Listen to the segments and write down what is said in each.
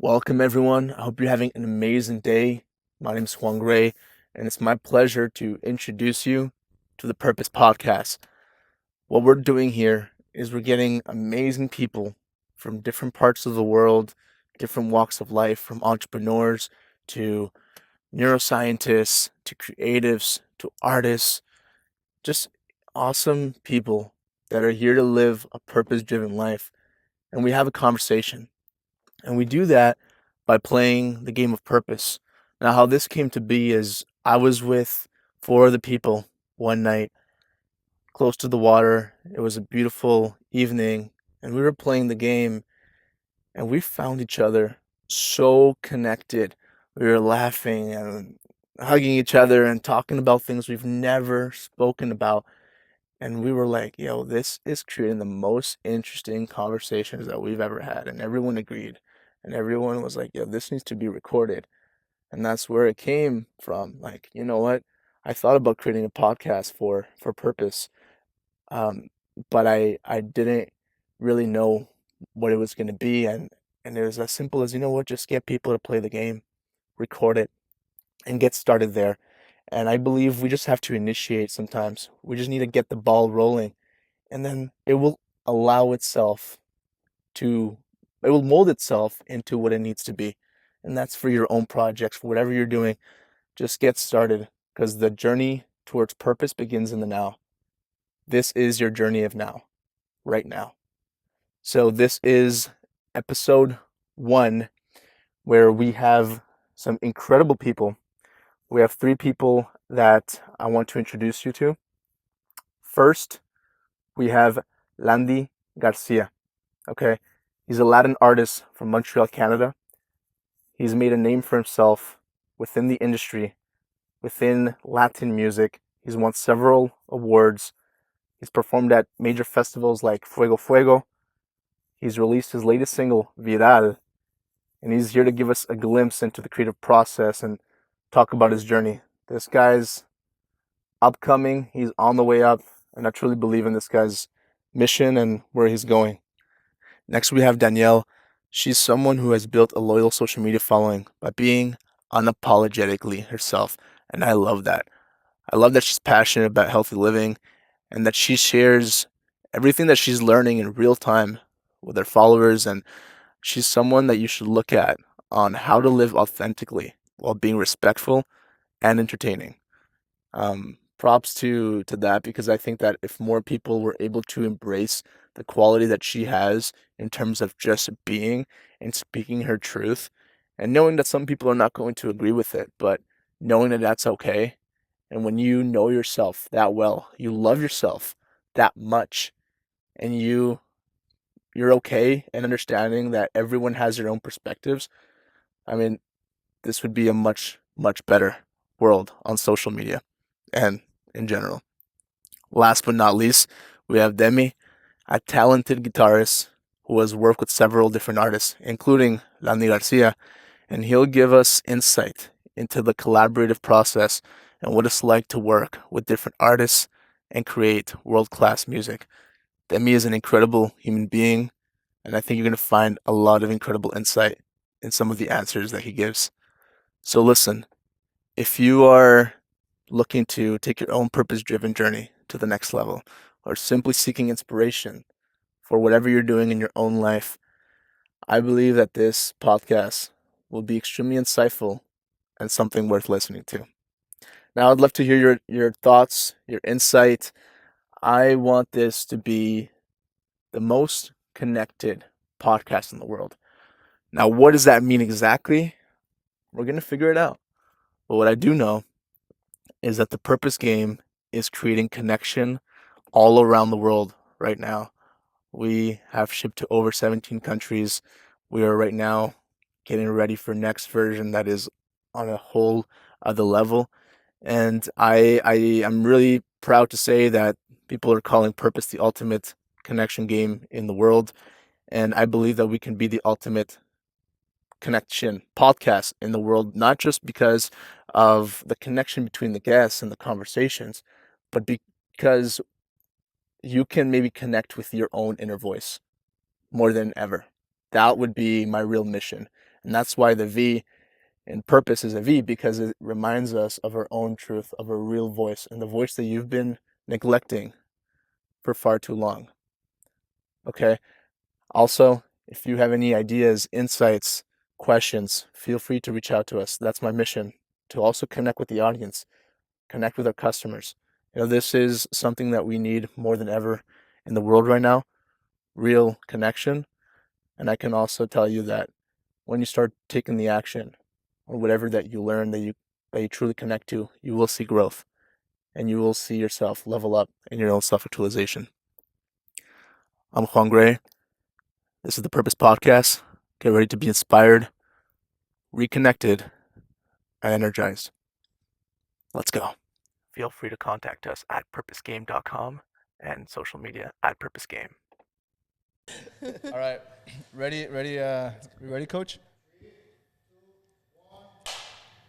Welcome, everyone. I hope you're having an amazing day. My name is Juan, and it's my pleasure to introduce you to the Purpose Podcast. What we're doing here is we're getting amazing people from different parts of the world, different walks of life, from entrepreneurs to neuroscientists to creatives to artists, just awesome people that are here to live a purpose driven life. And we have a conversation. And we do that by playing the game of purpose. Now, how this came to be is I was with four of the people one night close to the water. It was a beautiful evening, and we were playing the game, and we found each other so connected. We were laughing and hugging each other and talking about things we've never spoken about. And we were like, yo, this is creating the most interesting conversations that we've ever had. And everyone agreed. And everyone was like, yo, this needs to be recorded. And that's where it came from. Like, you know what? I thought about creating a podcast for purpose. Um, but I didn't really know what it was gonna be. And it was as simple as, you know what, just get people to play the game, record it, and get started there. And I believe we just have to initiate sometimes. We just need to get the ball rolling, and then it will allow itself to, it will mold itself into what it needs to be. And that's for your own projects, for whatever you're doing. Just get started because the journey towards purpose begins in the now. This is your journey of now, right now. So, this is episode 1, where we have some incredible people. We have 3 people that I want to introduce you to. First, we have Landy Garcia. Okay, he's a Latin artist from Montreal, Canada. He's made a name for himself within the industry, within Latin music. He's won several awards. He's performed at major festivals like Fuego Fuego. He's released his latest single, Viral, and he's here to give us a glimpse into the creative process and talk about his journey. This guy's upcoming, he's on the way up, and I truly believe in this guy's mission and where he's going. Next, we have Danielle. She's someone who has built a loyal social media following by being unapologetically herself, and I love that. I love that she's passionate about healthy living and that she shares everything that she's learning in real time with her followers. And she's someone that you should look at on how to live authentically while being respectful and entertaining. Props to that, because I think that if more people were able to embrace the quality that she has in terms of just being and speaking her truth, and knowing that some people are not going to agree with it, but knowing that that's okay. And when you know yourself that well, you love yourself that much, and you're okay and understanding that everyone has their own perspectives. I mean, this would be a much better world on social media and in general. Last but not least, we have Demy, a talented guitarist who has worked with several different artists, including Landy Garcia, and he'll give us insight into the collaborative process and what it's like to work with different artists and create world-class music. Demy is an incredible human being, and I think you're going to find a lot of incredible insight in some of the answers that he gives. So listen, if you are looking to take your own purpose-driven journey to the next level, or simply seeking inspiration for whatever you're doing in your own life, I believe that this podcast will be extremely insightful and something worth listening to. Now, I'd love to hear your thoughts, your insight. I want this to be the most connected podcast in the world. Now, what does that mean exactly? We're going to figure it out. But what I do know is that the purpose game is creating connection all around the world right now. We have shipped to over 17 countries. We are right now getting ready for next version that is on a whole other level. And I am really proud to say that people are calling Purpose the ultimate connection game in the world. And I believe that we can be the ultimate connection podcast in the world, not just because of the connection between the guests and the conversations, but because you can maybe connect with your own inner voice more than ever. that would be my real mission. And that's why the V in purpose is a V, because it reminds us of our own truth, of our real voice, and the voice that you've been neglecting for far too long. Okay? Also, if you have any ideas, insights, questions, feel free to reach out to us. That's my mission, to also connect with the audience, connect with our customers. This is something that we need more than ever in the world right now, real connection. And I can also tell you that when you start taking the action on whatever that you learn, that you truly connect to, you will see growth, and you will see yourself level up in your own self-actualization. I'm Juan Gray. This is the Purpose Podcast. Get ready to be inspired, reconnected, and energized. Let's go. Feel free to contact us at purposegame.com and social media at purposegame. All right. Ready, coach? 3, 2, 1.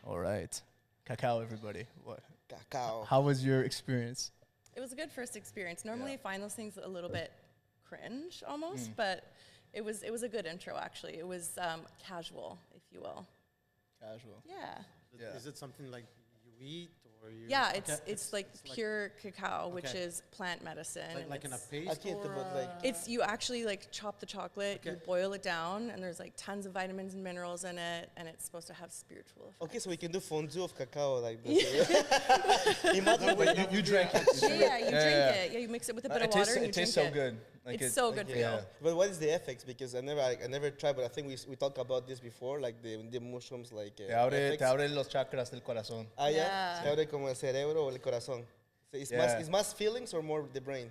All right. Cacao, everybody. What? Cacao. How was your experience? It was a good first experience. Normally I find those things a little bit cringe almost, but it was a good intro actually. It was casual, if you will. Casual. Yeah. Is it something like you eat or you? Yeah, it's like pure cacao, which is plant medicine. Like in a paste Okay, or but like It's you actually like chop the chocolate, you boil it down, and there's like tons of vitamins and minerals in it, and it's supposed to have spiritual effects. okay, so we can do fondue of cacao like this. You drank it. Yeah, you drink it. Yeah, you mix it with a bit of water and you It tastes drink so good. It's so good for you. But what is the effects? Because I never tried, but I think we talked about this before, like the mushrooms, like Te effects. abre los chakras del corazón. Ah, yeah. Yeah. Se abre como el cerebro o el corazón. So it's más feelings or more the brain?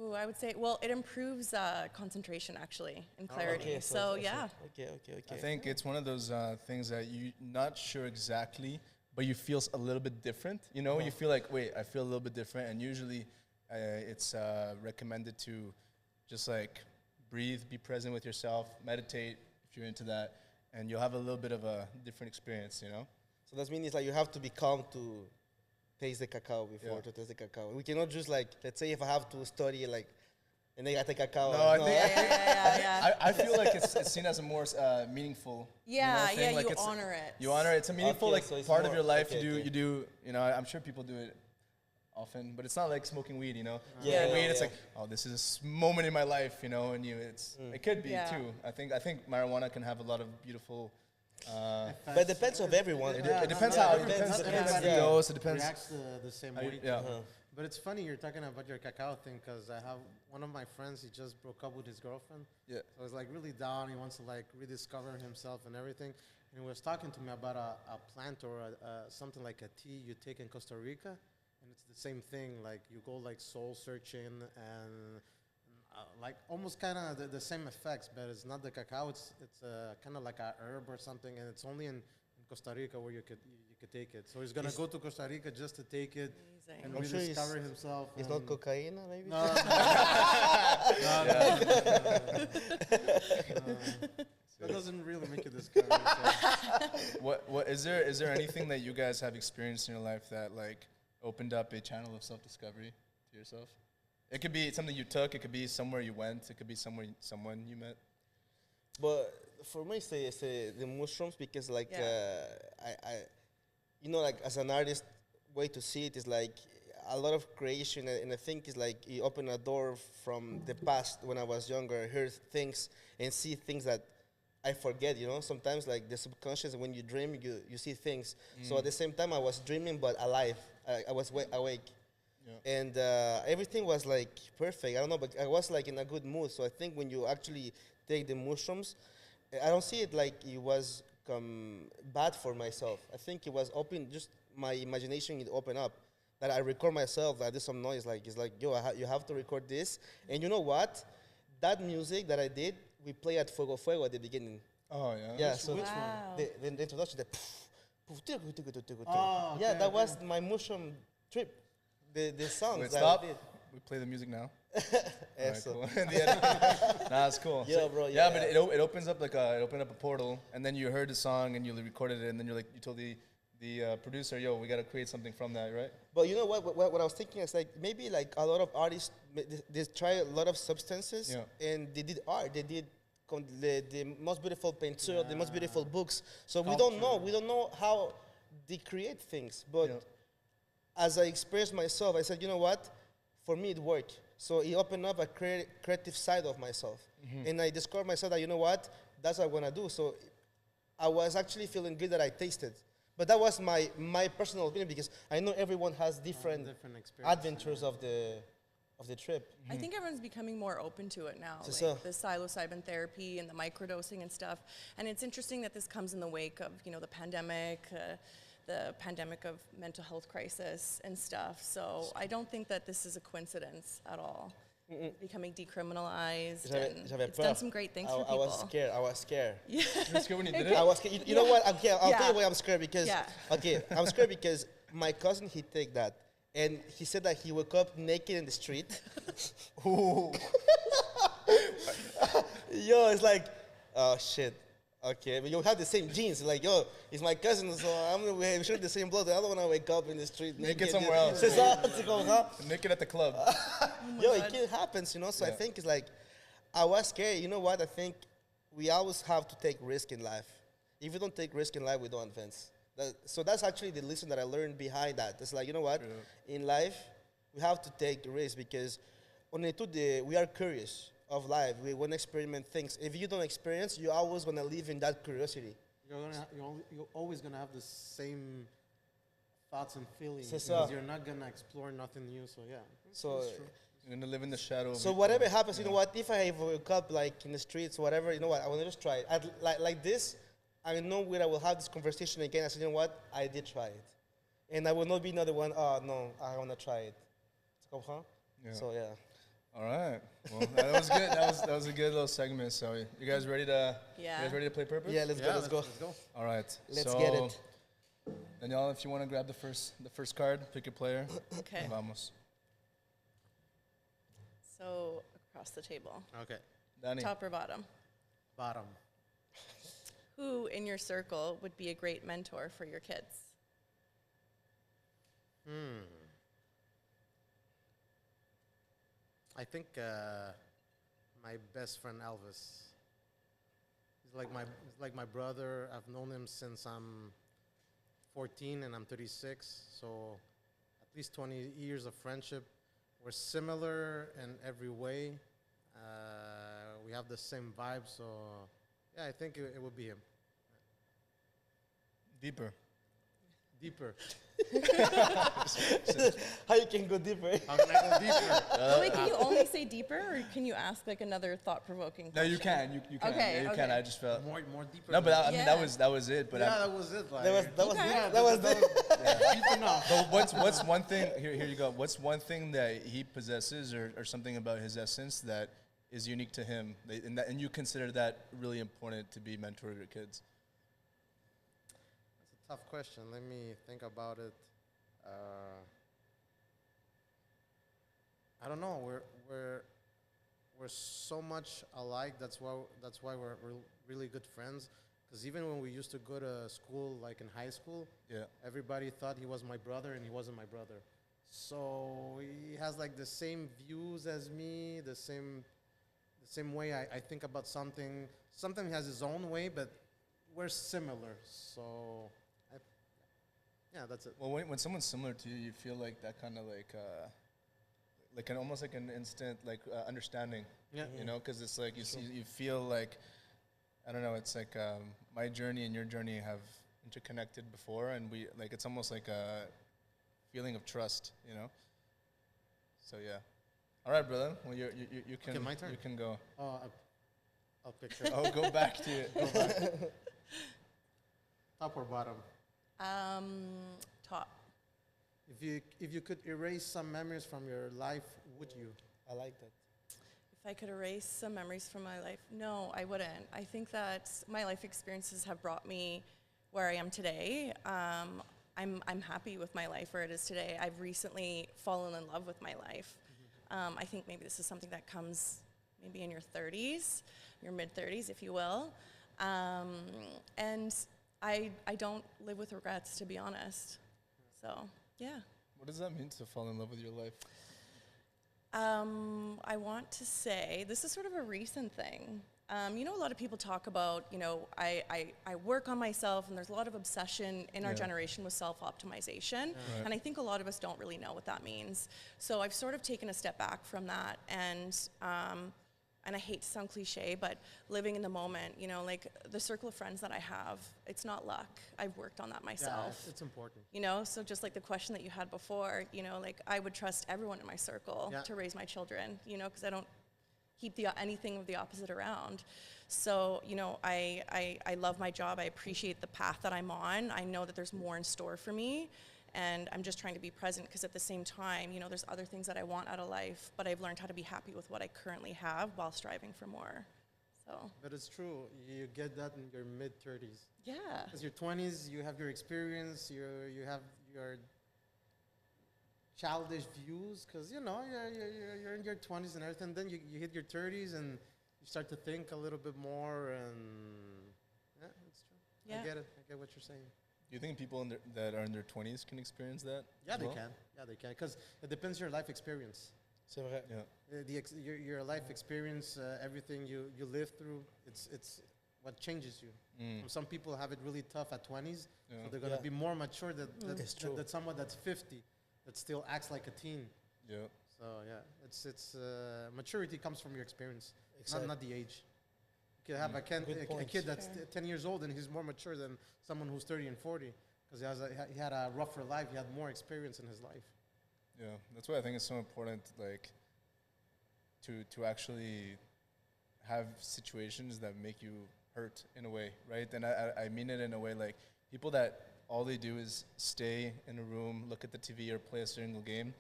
Ooh, I would say, well, it improves concentration actually and clarity. Okay, so yeah. Okay. I think it's one of those things that you're not sure exactly, but you feel a little bit different. You know, you feel like, wait, I feel a little bit different. And usually it's recommended to just like breathe, be present with yourself, meditate if you're into that, and you'll have a little bit of a different experience, you know? So that means like you have to be calm to taste the cacao before to taste the cacao. We cannot just like, let's say if I have to study like, and then I take cacao. No, I think Yeah. I feel like it's seen as a more meaningful. Yeah, thing. Like you it's, honor it. You honor it. It's a meaningful Okay, so it's part of more- your life. okay, You okay. do. You know, I'm sure people do it often, but it's not like smoking weed. You know, Yeah, Smoking weed. yeah. It's like, oh, this is a moment in my life. You know, and it could be Yeah. too. I think marijuana can have a lot of beautiful. But it depends of everyone. It depends how. It Depends, depends. It depends depends, the yeah. dose. It depends. reacts the same how you- way. yeah. But it's funny you're talking about your cacao thing because I have one of my friends. He just broke up with his girlfriend. Yeah. So he's like really down. He wants to like rediscover himself and everything. And he was talking to me about a plant or something like a tea you take in Costa Rica, and it's the same thing. Like you go like soul searching and like almost kind of the same effects, but it's not the cacao. It's kind of like a herb or something, and it's only in Costa Rica where you could take it. So he's gonna go to Costa Rica just to take it Amazing. and I'm sure rediscover himself. It's and not cocaine, maybe? No. That doesn't really make you discover. So. What is there anything that you guys have experienced in your life that like opened up a channel of self-discovery to yourself? It could be something you took. It could be somewhere you went. It could be someone you met. But for me, it's the mushrooms because like I you know, like as an artist, way to see it is like a lot of creation, and I think it's like you open a door from the past when I was younger. I heard things and see things that I forget. You know, sometimes like the subconscious, when you dream, you see things. So at the same time, I was dreaming but alive. I was awake. Yeah. And everything was like perfect. I don't know, but I was like in a good mood. So I think when you actually take the mushrooms, I don't see it like it was bad for myself. I think it was open, just my imagination it opened up. That I record myself, I do some noise, like it's like, yo, you have to record this. And you know what? That music that I did, we play at Fuego Fuego at the beginning. Oh yeah. Yeah, so Which Wow. the introduction, Oh, yeah, okay, that okay. was my mushroom trip. The songs Wait, that stop. I did. We play the music now. Eso. Cool. Nah, that's cool. Yeah, bro, Yeah, yeah. but it opens up it opened up a portal, and then you heard the song and you recorded it, and then you told the the producer, yo, we got to create something from that, right? But you know what I was thinking is like maybe like a lot of artists they try a lot of substances and they did art. They did the most beautiful painter, the most beautiful books. So we don't know how they create things. But as I experienced myself, I said, you know what? For me, it worked. So it opened up a creative side of myself, and I discovered myself that you know what? That's what I want to do. So I was actually feeling good that I tasted. But that was my personal opinion because I know everyone has different adventures of the trip. I think everyone's becoming more open to it now, So- like the psilocybin therapy and the microdosing and stuff. And it's interesting that this comes in the wake of, the pandemic of mental health crisis and stuff. So I don't think that this is a coincidence at all. Becoming decriminalized, and it's done some great things for people. I was scared. You were scared when you did it? I was scared. You know what? Okay, I'll tell you why I'm scared because I'm scared because my cousin he take that and he said that he woke up naked in the street. Ooh. Yo, it's like, oh shit. Okay, but you have the same genes. Like, yo, it's my cousin, so we share the same blood. I don't want to wake up in the street naked somewhere else. C'est ça, tu comprends? Naked at the club. Yo, it happens, So I think it's like, I was scared. You know what? I think we always have to take risk in life. If we don't take risk in life, we don't advance. So that's actually the lesson that I learned behind that. It's like, you know what? In life, we have to take risk because we are curious of life. We want to experiment things. If you don't experience, you're always going to live in that curiosity. You're always going to have the same thoughts and feelings C'est because ça. you're not going to explore nothing new. So, yeah. So, You're going to live in the shadow. so whatever happens, you know what? If I wake up like in the streets, whatever, you know what? I want to just try it. Like this, I know where I will have this conversation again. I said, you know what? I did try it. And I will not be another one, oh, no, I want to try it. Tu comprends? Yeah. So, yeah. All right. Well, that was good. That was a good little segment. So, you guys ready to? Yeah. You guys ready to play Purpose? Yeah, let's go. All right. Let's so, get it. Danielle, if you want to grab the first card, pick your player. Okay. Vamos. So across the table, Okay. Danny. top or bottom? Bottom. Who in your circle would be a great mentor for your kids? I think my best friend Elvis. He's like my brother. I've known him since I'm 14 and I'm 36. So at least 20 years of friendship. We're similar in every way. We have the same vibe. So yeah, I think it would be him. Deeper. Deeper. How you can go deeper? How can I go deeper? Wait, can you only say deeper, or can you ask like another thought-provoking No, question? you can. You can. Okay, Yeah, you can. I just felt. More deeper. No, but than I mean Yeah. that was it. But yeah, that was it. Like, That was Okay. that was it. deep enough. But what's one thing? Here you go. What's one thing that he possesses, or something about his essence that is unique to him, and you consider that really important to be mentor of your kids? That's a tough question. Let me think about it. I don't know. We're so much alike. That's why we're really good friends. Because even when we used to go to school, like in high school, everybody thought he was my brother, and he wasn't my brother. So he has like the same views as me, the same way I think about something. Sometimes he has his own way, but we're similar. So, yeah, that's it. Well, when someone's similar to you, you feel like that kind of like an almost like an instant understanding. Yeah. You know, because it's like you feel like, I don't know. It's like my journey and your journey have interconnected before, and it's almost like a feeling of trust. You know. So yeah. All right, brother. Well, you can. Okay, my turn. You can go. Oh, I'll pick it. Oh, go back to it. Go back. Top or bottom? Top. If you could erase some memories from your life, would you? I like that. If I could erase some memories from my life, no, I wouldn't. I think that my life experiences have brought me where I am today. I'm happy with my life where it is today. I've recently fallen in love with my life. I think maybe this is something that comes maybe in your 30s, your mid-30s, if you will. And I don't live with regrets, to be honest. So, yeah. What does that mean to fall in love with your life? I want to say this is sort of a recent thing. You know, a lot of people talk about, you know, I work on myself, and there's a lot of obsession in our generation with self-optimization. And I think a lot of us don't really know what that means. So I've sort of taken a step back from that, and I hate to sound cliche, but living in the moment, you know, like the circle of friends that I have, it's not luck. I've worked on that myself. Yeah, it's important. You know, so just like the question that you had before, you know, like I would trust everyone in my circle to raise my children, you know, because I don't keep anything of the opposite around. So, you know, I love my job. I appreciate the path that I'm on. I know that there's more in store for me, and I'm just trying to be present, because at the same time, you know, there's other things that I want out of life, but I've learned how to be happy with what I currently have while striving for more. So. But it's true. You get that in your mid-30s. Yeah. Because your 20s, you have your experience, you have your childish views, because, you know, you're in your 20s and everything. Then you hit your 30s and you start to think a little bit more, and yeah, it's true. Yeah. I get it. I get what you're saying. Do you think people that are in their 20s can experience that? Yeah, as they well? can. Yeah, they can. Because it depends your life experience. C'est vrai. Yeah. Your life experience, everything you live through, it's what changes you. Some people have it really tough at 20s, so they're going to be more mature than someone that's 50 that still acts like a teen. Yeah. So yeah, it's maturity comes from your experience, Exactly. not the age. You can have a kid that's 10 years old and he's more mature than someone who's 30 and 40, because he had a rougher life. He had more experience in his life. Yeah, that's why I think it's so important, like, to actually have situations that make you hurt in a way, right? And I mean it in a way, like, people that all they do is stay in a room, look at the TV, or play a single game.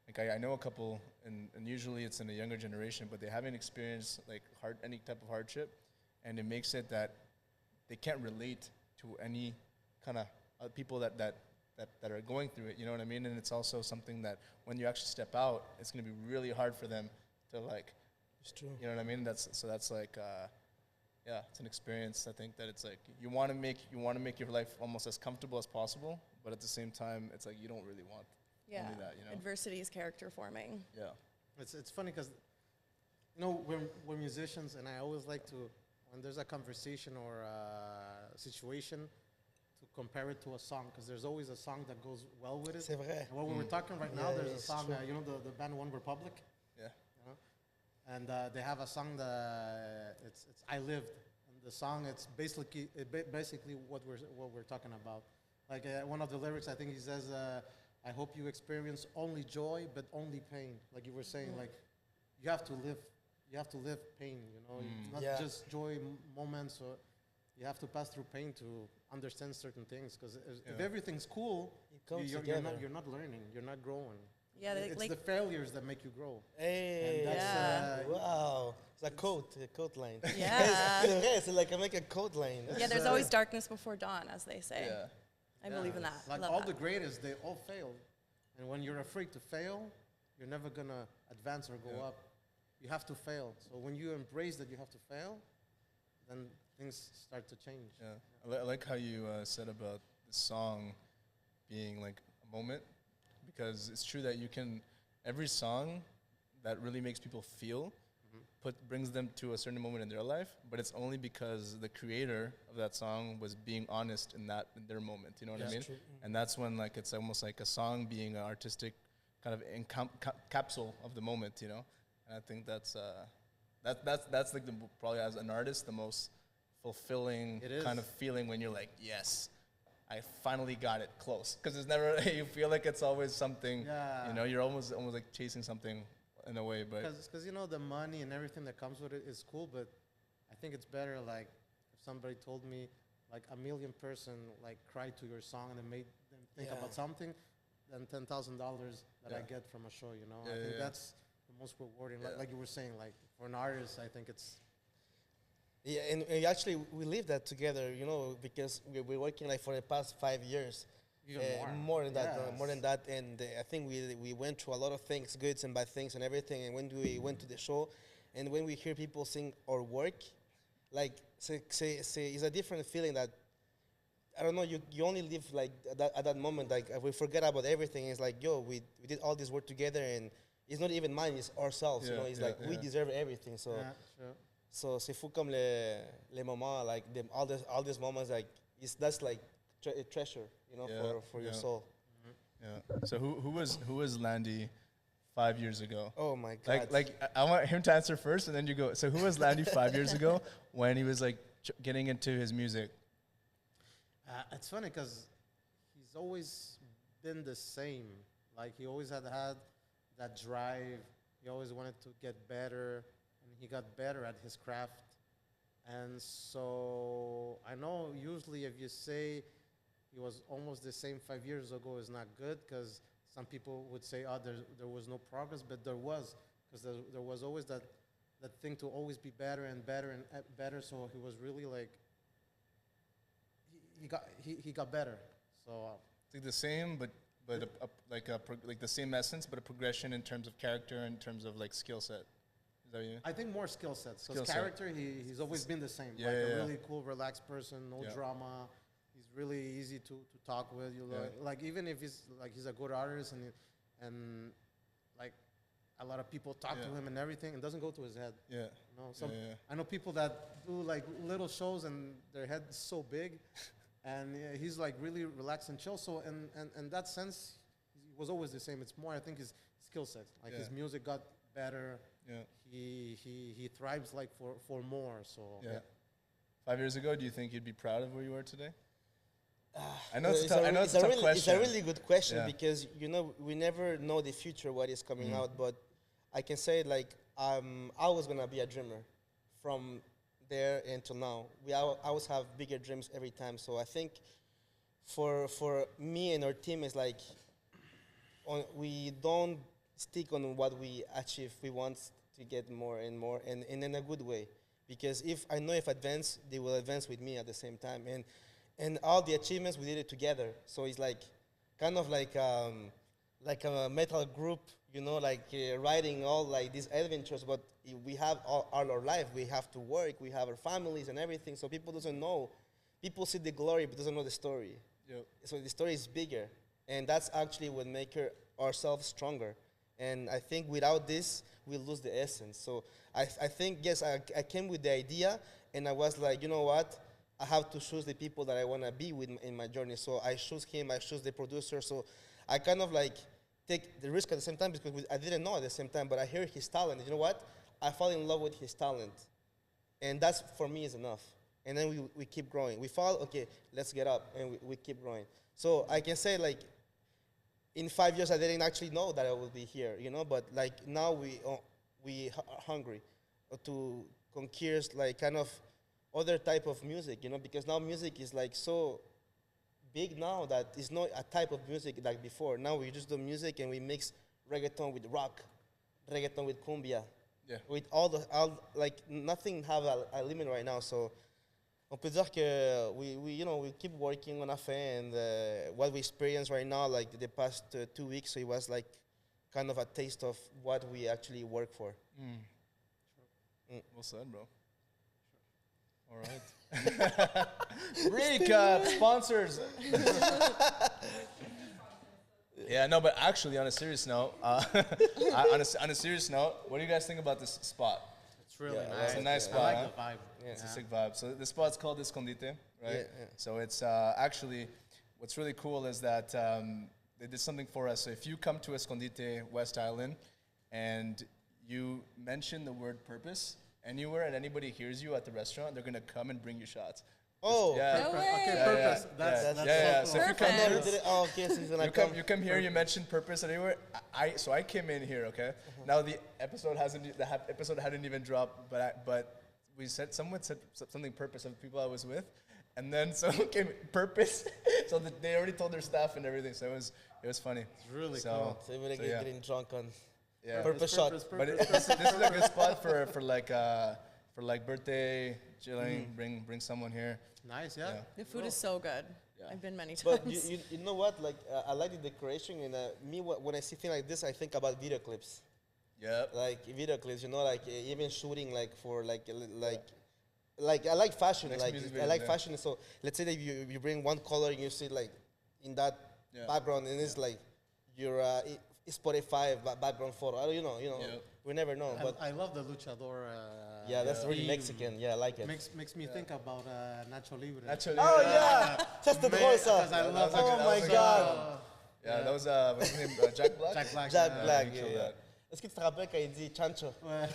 Like, I know a couple, and usually it's in a younger generation, but they haven't experienced, like, any type of hardship, and it makes it that they can't relate to any kind of people that are going through it, you know what I mean? And it's also something that when you actually step out, it's going to be really hard for them to, like, It's true. you know what I mean? That's like, yeah, it's an experience. I think that it's like you want to make your life almost as comfortable as possible, but at the same time, it's like you don't really want only that, you know? Adversity is character forming. Yeah. It's funny because, you know, we're musicians, and I always like to, when there's a conversation or a situation, to compare it to a song, because there's always a song that goes well with it. C'est vrai. And what we're talking right now, Yeah, there's a it's song, true. you know, the band One Republic, Yeah. you know, and they have a song that it's I Lived, and the song it's basically what we're talking about. Like one of the lyrics, I think he says, "I hope you experience only joy, but only pain." Like you were saying, like you have to live pain, you know, not Yeah. just joy moments. Or you have to pass through pain to understand certain things. Because if everything's cool, It comes you're together. not learning, you're not growing. Yeah, It's like the failures that make you grow. Hey, And that's, wow. It's a quote line. Yeah. C'est vrai, c'est like I make a quote line. yeah, there's always darkness before dawn, as they say. Yeah. I believe in that. Like Love all that. the greatest, they all failed. And when you're afraid to fail, you're never gonna advance or go up. You have to fail. So when you embrace that you have to fail, then things start to change. Yeah. I like how you said about the song being like a moment, because it's true that every song that really makes people feel brings them to a certain moment in their life, but it's only because the creator of that song was being honest in their moment, you know what I mean? True. And that's when, like, it's almost like a song being an artistic kind of capsule of the moment, you know? And I think that's like probably as an artist the most fulfilling It is. kind of feeling, when you're like, yes, I finally got it close. Because it's never, you feel like it's always something, Yeah. you know, you're almost like chasing something in a way, but Because you know, the money and everything that comes with it is cool, but I think it's better, like, if somebody told me, like, 1 million person, like, cried to your song and it made them think Yeah. about something, than $10,000 that I Yeah. get from a show, you know? Yeah, I think yeah. that's the most rewarding. Yeah. Like you were saying, like, for an artist, I think it's... Yeah, and actually we live that together, you know, because we're working like for the past 5 years. Even More than that, Yes. more than that, and I think we went through a lot of things, goods and bad things and everything. And when we went to the show, and when we hear people sing our work, like it's a different feeling that I don't know. You only live like at that moment. Like we forget about everything. It's like yo, we did all this work together, and it's not even mine. It's ourselves. You Yeah, know, it's yeah, like we yeah. deserve everything. So Yeah, sure. so c'est fou comme les moments like all these moments like that's like a treasure. You know, Yeah, for your yeah. soul. Yeah. So who was Landy 5 years ago? Oh my God. I want him to answer first, and then you go. So who was Landy 5 years ago when he was like getting into his music? It's funny because he's always been the same. Like he always had that drive. He always wanted to get better, and he got better at his craft. And so I know usually if you say he was almost the same 5 years ago is not good because some people would say, oh, there was no progress, but there was because there was always that thing to always be better and better and better. So he was really like he got better. So It's like the same, but like the same essence, but a progression in terms of character, in terms of like skill set. Is that you? I think more skill sets. Skill Because set. character, he's always been the same. Yeah, like yeah, a yeah. really cool, relaxed person, no Yeah. drama. He's really easy to talk with. You Yeah. like even if he's a good artist and like a lot of people talk to Yeah. him and everything, it doesn't go to his head. Yeah. You know, some Yeah. I know people that do like little shows and their head is so big, and he's like really relaxed and chill. So in that sense, he was always the same. It's more I think his skill set. Like his Yeah. music got better. Yeah. He thrives like for more. So Yeah. 5 years ago, do you think you'd be proud of where you are today? I know Well, it's a tough, I know it's a tough really, question. It's a really good question Yeah. because you know we never know the future what is coming out, but I can say like I was gonna be a dreamer from there until now. I always have bigger dreams every time. So I think for me and our team is like we don't stick on what we achieve. We want to get more and more, and in a good way. Because if I know if advance, they will advance with me at the same time, and all the achievements we did it together. So it's like kind of like a metal group, you know, like riding all like these adventures. But we have all our life. We have to work. We have our families and everything. So people doesn't know. People see the glory, but doesn't know the story. Yep. So the story is bigger, and that's actually what makes ourselves stronger. And I think without this, we lose the essence. So I think, yes, I came with the idea, and I was like, you know what? I have to choose the people that I want to be with in my journey. So I choose him, I choose the producer. So I kind of like take the risk at the same time because I didn't know at the same time, but I hear his talent. And you know what? I fall in love with his talent. And that's, for me, is enough. And then we keep growing. We fall, okay, let's get up, and we keep growing. So I can say, like, in 5 years, I didn't actually know that I would be here, you know, but like now we are hungry to conquer like kind of other type of music, you know, because now music is like so big now that it's not a type of music like before. Now we just do music and we mix reggaeton with rock, reggaeton with cumbia, Yeah. with all like nothing have a limit right now. So on peut dire que we keep working on affair, and what we experience right now, like the past 2 weeks, so it was like kind of a taste of what we actually work for. Well said, bro. All right. Recap sponsors. Yeah, no, but actually, on a serious note, on a serious note, what do you guys think about this spot? it's really Yeah, nice. It's a nice I spot, like huh? the vibe. Yeah. It's a sick vibe. So the spot's called Escondite, right? Yeah. So it's actually, what's really cool is that they did something for us. So if you come to Escondite, West Island, and you mention the word purpose anywhere and anybody hears you at the restaurant, they're going to come and bring you shots. Oh, Yeah. No Okay, way. purpose. yeah. That's Yeah, that's yeah. so So if you cool. come Perfect. here, oh, okay, so he's gonna you come here, you mention purpose anywhere. So I came in here, okay. Now the episode hadn't even dropped, but someone said something purpose of the people I was with, and then someone came purpose, so that they already told their staff and everything. So it was funny. It's really So, cool. So we're So, yeah. getting drunk on Yeah. purpose shot. But this is a good spot for like birthday chilling. Bring someone here. Nice, yeah. Yeah. The food is so good. Yeah. I've been many But times. you know what? Like I like the decoration, and when I see things like this, I think about video clips. Yep. Like video clips, you know, like even shooting like for like like I like fashion. Next Like music I video, like yeah. fashion. So let's say that you bring one color and you see like in that Yeah. background, and it's like your Spotify background photo. I don't, Yeah. we never know. But I love the luchador. yeah, that's really theme. Mexican. Yeah, I like it. Makes me think about Nacho Libre. Actually, Oh yeah, that's the Because cosa. I love that was a Oh good- my that was a good god, yeah, that was what's his name? Jack Black. Jack Black. Jack yeah. Black. he Yeah, killed yeah. that. Est-ce que tu te rappelles quand il dit chancho? Ouais.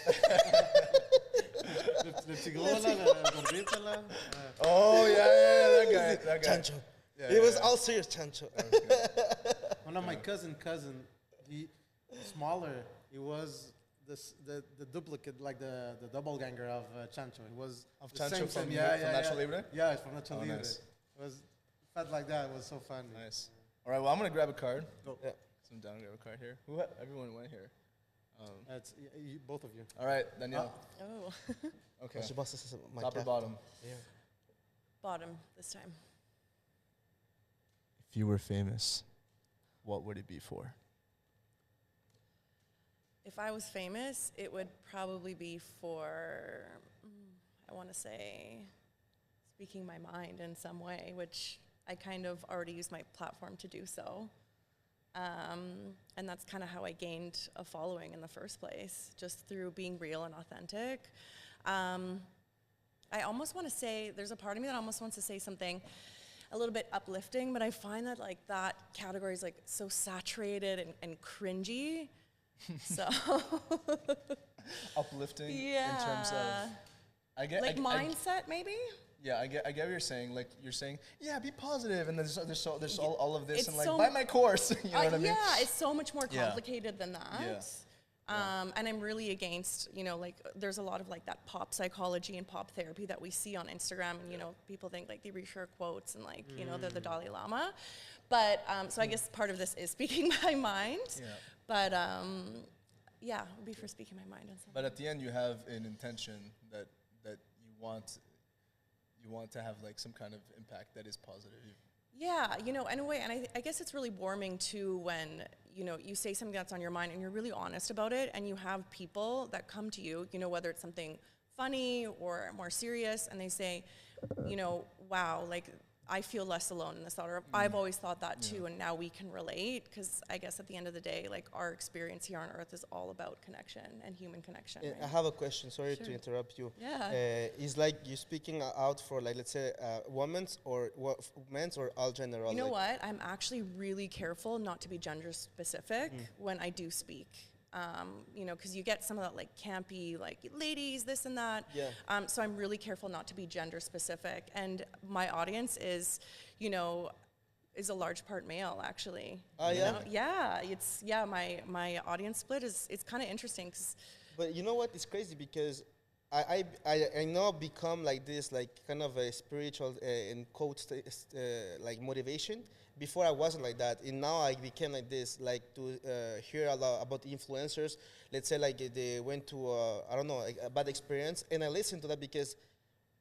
le petit gros là, le gordito là. Oh yeah, that guy. Chancho. Yeah, It was yeah. all serious chancho. One of my cousin, he smaller. He was the duplicate, like the doppelganger of Chancho. It was Of the Chancho same from thing. Nacho Libre? Yeah, it's from Nacho Oh, Libre. nice. It was felt like that. It was so funny. Nice. All right, well, I'm gonna grab a card. Go. Yeah. So I'm down to grab a card here. Everyone went here. It's both of you. All right, Danielle. Oh, Okay. Je pense que c'est my Top or cap. bottom? bottom this time. If you were famous, what would it be for? If I was famous, it would probably be for, I want to say, speaking my mind in some way, which I kind of already used my platform to do so. And that's kind of how I gained a following in the first place, just through being real and authentic. I almost want to say, there's a part of me that almost wants to say something a little bit uplifting, but I find that like that category is like so saturated and cringy. So Uplifting in terms yeah, of, I get like I mindset maybe. yeah, I get what you're saying. Like you're saying, yeah, be positive, and there's all of this, It's and like so buy my course. You know what I mean? Yeah, it's so much more Yeah. complicated than that. Yeah. And I'm really against, like, there's a lot of like that pop psychology and pop therapy that we see on Instagram, and people think like they reshare quotes and like they're the Dalai Lama, but so I guess part of this is speaking my mind. Yeah. But yeah, it would be for speaking my mind and stuff. But at the end, you have an intention that you want to have like some kind of impact that is positive. Yeah, in a way, and I guess it's really warming too when, you say something that's on your mind and you're really honest about it, and you have people that come to you, whether it's something funny or more serious, and they say, wow, like, I feel less alone in this thought, or I've always thought that too, and now we can relate, because I guess at the end of the day, like, our experience here on Earth is all about connection and human connection. I Right? have a question. Sorry Sure. to interrupt you. Yeah. Is like you speaking out for like let's say women's or men's or all general? You know like what? I'm actually really careful not to be gender specific when I do speak. Because you get some of that like campy, like ladies, this and that. Yeah. So I'm really careful not to be gender specific. And my audience is, is a large part male actually. Oh, You yeah? know? Yeah. My audience split it's kind of interesting because But you know what? It's crazy because I now become like this, like kind of a spiritual and quotes like motivation. Before I wasn't like that, and now I became like this, like to hear a lot about influencers. Let's say like they went to I don't know a bad experience, and I listen to that because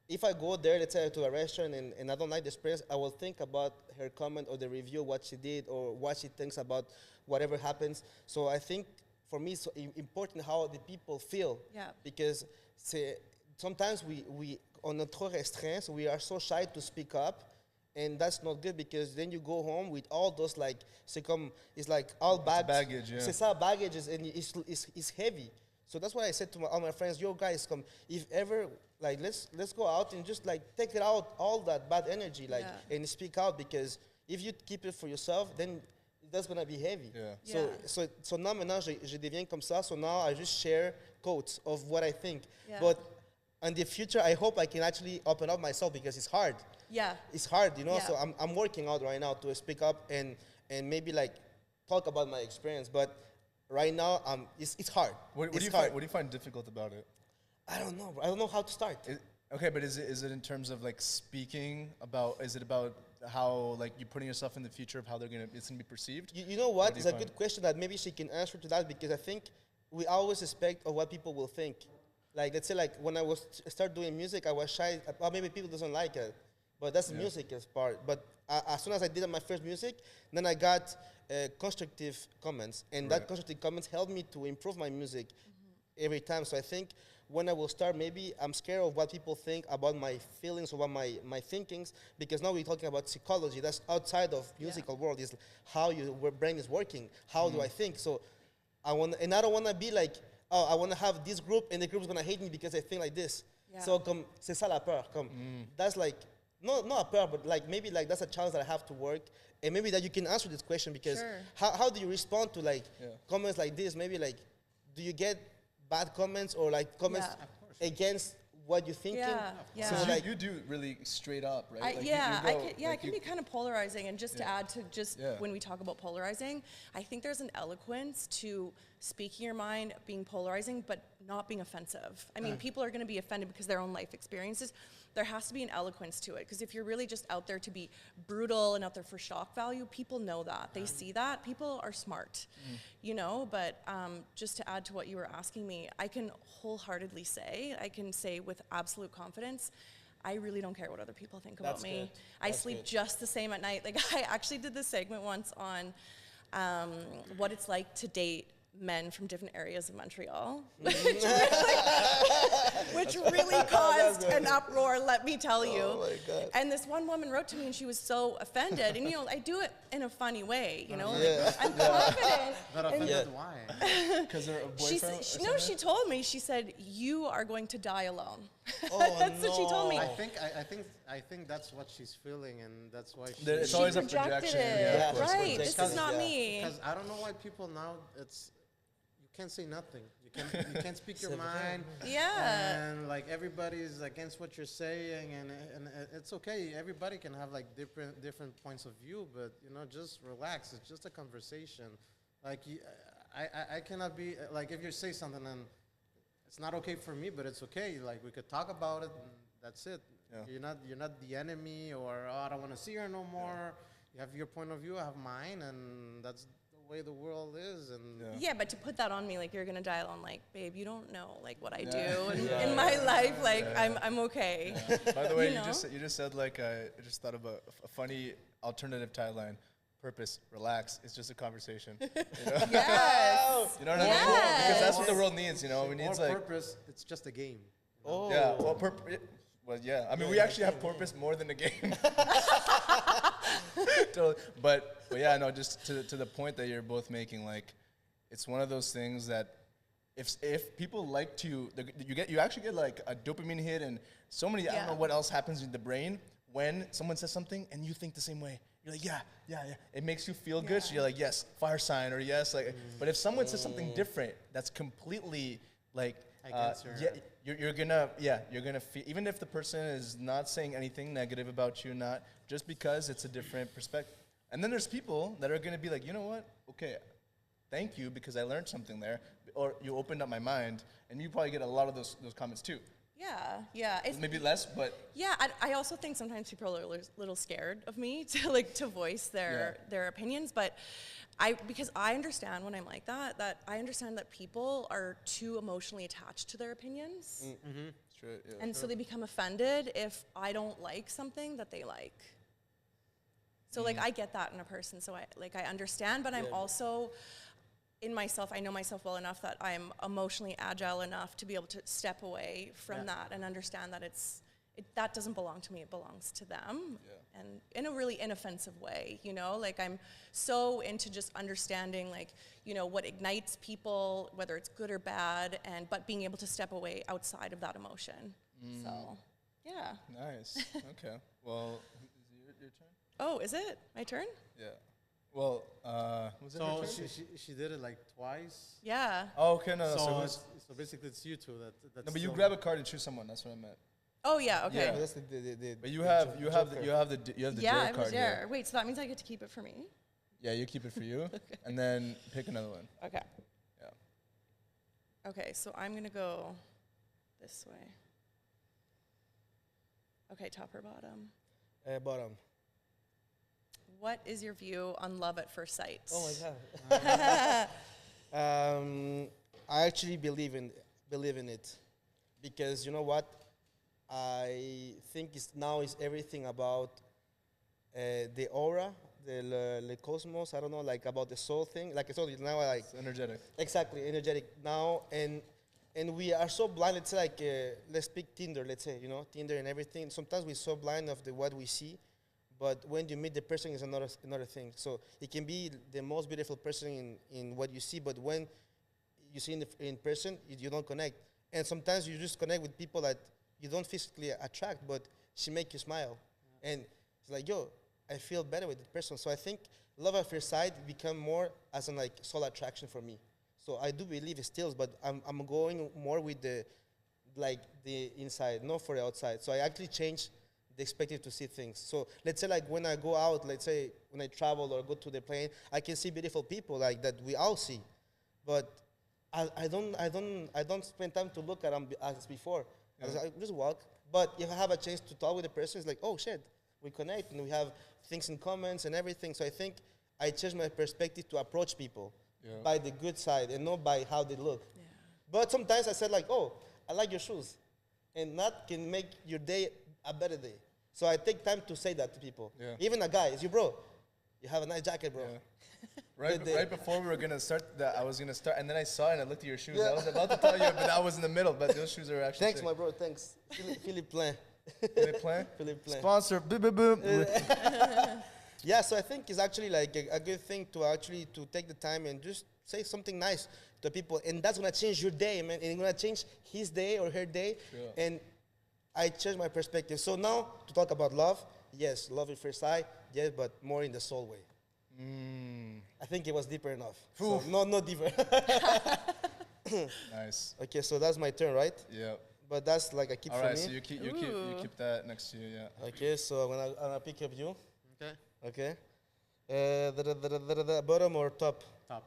if I go there, let's say to a restaurant and I don't like the experience, I will think about her comment or the review, what she did or what she thinks about whatever happens. So I think for me it's so important how the people feel. Yeah. Because sometimes we on notre restreint, so we are so shy to speak up. And that's not good because then you go home with all those like, it's like all baggage, yeah. C'est ça, baggages, and it's heavy. So that's why I said to all my friends, yo guys, come, if ever, like, let's go out and just like take it out, all that bad energy, like, Yeah. and speak out, because if you keep it for yourself, then that's gonna be heavy. Yeah. So now maintenant, je deviens comme ça, so now I just share quotes of what I think. Yeah. But in the future, I hope I can actually open up myself because it's hard. yeah. It's hard, Yeah. so I'm working out right now to speak up and maybe like talk about my experience. But right now, it's hard. What do It's you hard. find? What do you find difficult about it? I don't know, bro. I don't know how to start. Okay, but is it in terms of like speaking about? Is it about how like you putting yourself in the future of how it's gonna be perceived? You know What what? do It's you a find? good question that maybe she can answer to that, because I think we always expect of what people will think. Like, let's say like when I was start doing music, I was shy. Well, maybe people doesn't like it, but that's the music part. But as soon as I did my first music, then I got constructive comments, and that constructive comments helped me to improve my music every time. So I think when I will start, maybe I'm scared of what people think about my feelings, about my thinkings, because now we're talking about psychology. That's outside of musical world, is how your brain is working. How do I think? So I don't want to be like, oh, I want to have this group, and the group's going to hate me because I think like this. Yeah. So c'est ça la peur. That's like, not a peur, but like maybe like that's a challenge that I have to work. And maybe that you can answer this question, because how do you respond to like comments like this? Maybe like, do you get bad comments or like comments against what you're thinking? Yeah. So So like, you do really straight up, right? Like It can be kind of polarizing. And just to add to when we talk about polarizing, I think there's an eloquence to speaking your mind, being polarizing, but not being offensive. I mean, people are going to be offended because of their own life experiences. There has to be an eloquence to it, because if you're really just out there to be brutal and out there for shock value, people know that. They see that. People are smart, you know, but just to add to what you were asking me, I can wholeheartedly say, I can say with absolute confidence, I really don't care what other people think about me. good. I That's sleep good. just the same at night. Like, I actually did this segment once on what it's like to date men from different areas of Montreal, which really caused an uproar, let me tell you. Oh my God. And this one woman wrote to me, and she was so offended. And, you know, I do it in a funny way, you know. Yeah. Like, I'm confident. But offended, why? because they're a She, boyfriend. she told me, she said, you are going to die alone. Oh, That's what she told me. I think that's what she's feeling, and that's why she. It's She always a projected projection. it. Yeah, of course, Right, this is projection. not Yeah. me. Because I don't know why people now you can't say nothing. You can't speak your mind. Yeah. And like everybody's against what you're saying, and it's okay. Everybody can have like different points of view, but you know, just relax. It's just a conversation. Like I cannot be like, if you say something and it's not okay for me, but it's okay. Like we could talk about it, and that's it. Yeah. You're not the enemy, or oh, I don't want to see her no more. You have your point of view, I have mine, and that's the way the world is. And Yeah, but to put that on me, like, you're gonna die alone, like, babe, you don't know, like, what I Yeah. do in, Yeah. in my life, like, I'm okay. By the way, You you know? just said like I just thought of a funny alternative tagline. Purpose, relax. It's just a conversation. You know, Yes. you know what I mean? Yes. Because that's what the world needs. You know, it or needs like purpose, it's just a game. Oh. yeah. Well, yeah. I mean, we actually have purpose more than a game. Totally. But yeah, no. Just to the point that you're both making, like, it's one of those things that if people like to, you actually get like a dopamine hit and so many. I don't know what else happens in the brain when someone says something and you think the same way. You're like, yeah. It makes you feel good. So you're like, yes, fire sign, or yes, like. But if someone says something different, that's completely like, Against her. you're gonna feel, even if the person is not saying anything negative about you, not just because it's a different perspective. And then there's people that are gonna be like, you know what? Okay, thank you, because I learned something there, or you opened up my mind, and you probably get a lot of those comments too. Yeah. It's, Maybe less, but yeah, I also think sometimes people are a little scared of me to voice their opinions, but because I understand when I'm like that I understand that people are too emotionally attached to their opinions, True, yeah. and so they become offended if I don't like something that they like. So like, I get that in a person, so I understand, but I'm also in myself, I know myself well enough that I'm emotionally agile enough to be able to step away from that and understand that that doesn't belong to me, it belongs to them. And in a really inoffensive way, you know, like, I'm so into just understanding, like, you know, what ignites people, whether it's good or bad, but being able to step away outside of that emotion. So, yeah. Nice. Okay. Well, is it your turn? Oh, is it my turn? Yeah. Well, was it her So turn? she did it like twice. Yeah. Oh, okay, no. So basically, it's you two that's. No, but you still- grab a card and choose someone. That's what I meant. Oh, yeah, okay. Yeah. That's the But you have the Yeah, dare I was card there. here. Wait, so that means I get to keep it for me? Yeah, you keep it for you, and then pick another one. Okay. Yeah. Okay, so I'm gonna go this way. Okay, top or bottom? bottom. What is your view on love at first sight? Oh my God. I actually believe in it, because you know what? I think now is everything about the aura, the cosmos. I don't know, like about the soul thing. Like I told you, now I like It's energetic. exactly energetic now, and and we are so blind. Let's say like let's pick Tinder. Let's say Tinder and everything. Sometimes we're so blind of what we see, but when you meet the person is another thing. So it can be the most beautiful person in what you see, but when you see in person, you don't connect. And sometimes you just connect with people that you don't physically attract, but she make you smile, and it's like, yo, I feel better with the person. So I think love at first sight become more as an like soul attraction for me. So I do believe it still, but I'm going more with the inside, not for the outside. So I actually change the expected to see things. So let's say like when I go out, let's say when I travel or go to the plane, I can see beautiful people like that we all see, but I don't spend time to look at them as before. I just walk. But if I have a chance to talk with the person, it's like, oh shit, we connect and we have things in common and everything. So I think I change my perspective to approach people by the good side and not by how they look. Yeah. But sometimes I said like, oh, I like your shoes, and that can make your day a better day. So I take time to say that to people. Yeah. Even a guy, is you bro, you have a nice jacket, bro. Yeah. Right before we were gonna start, I was gonna start, and then I saw it and I looked at your shoes. Yeah. I was about to tell you, but I was in the middle. But those shoes are actually. Thanks, sick. My bro. Thanks, Philippe Plein. Philippe Plein. Philippe Plein. Sponsor. Boom, boom, boom. Yeah, so I think it's actually like a good thing to take the time and just say something nice to people, and that's gonna change your day, man. And it's gonna change his day or her day, and I change my perspective. So now to talk about love, yes, love at first sight, yes, but more in the soul way. I think it was deeper enough. So not deeper. Nice. Okay, so that's my turn, right? Yeah. But that's like a keep for me. All right, so you keep that next to you, yeah. Okay, so I'm gonna pick up you. Okay. Okay. Bottom or top? Top.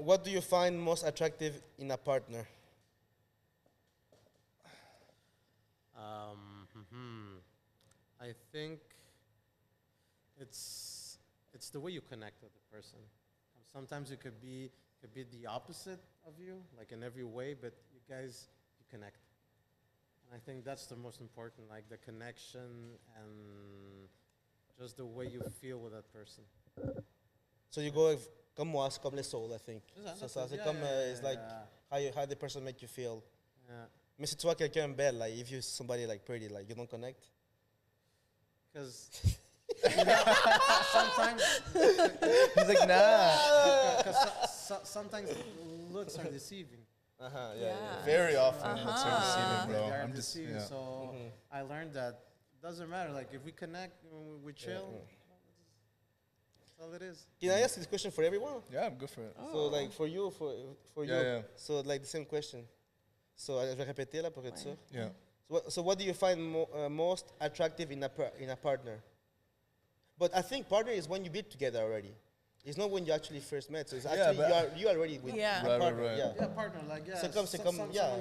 What do you find most attractive in a partner? I think it's the way you connect with the person. Sometimes it could be the opposite of you, like in every way, but you guys, you connect. And I think that's the most important, like the connection and just the way you feel with that person. So you go comme moi, c'est comme les soul, I think. C'est comme it's like how the person make you feel. Yeah. Mais si tu vois quelqu'un belle, like if you somebody like pretty, like you don't connect. Because sometimes he's like, nah. Because sometimes looks are deceiving. Yeah. Very often looks are deceiving, bro. I'm deceiving. Yeah. So I learned that it doesn't matter. Like if we connect, we chill. That's all it is. Can I ask this question for everyone? Yeah, I'm good for it. So like for you, for you. Yeah. So like the same question. So je vais répéter là pour être sûr. Yeah. So what do you find most attractive in a partner? But I think partner is when you be together already. It's not when you actually first met. So it's actually you already with a partner. Right. Yeah, partner. Like someone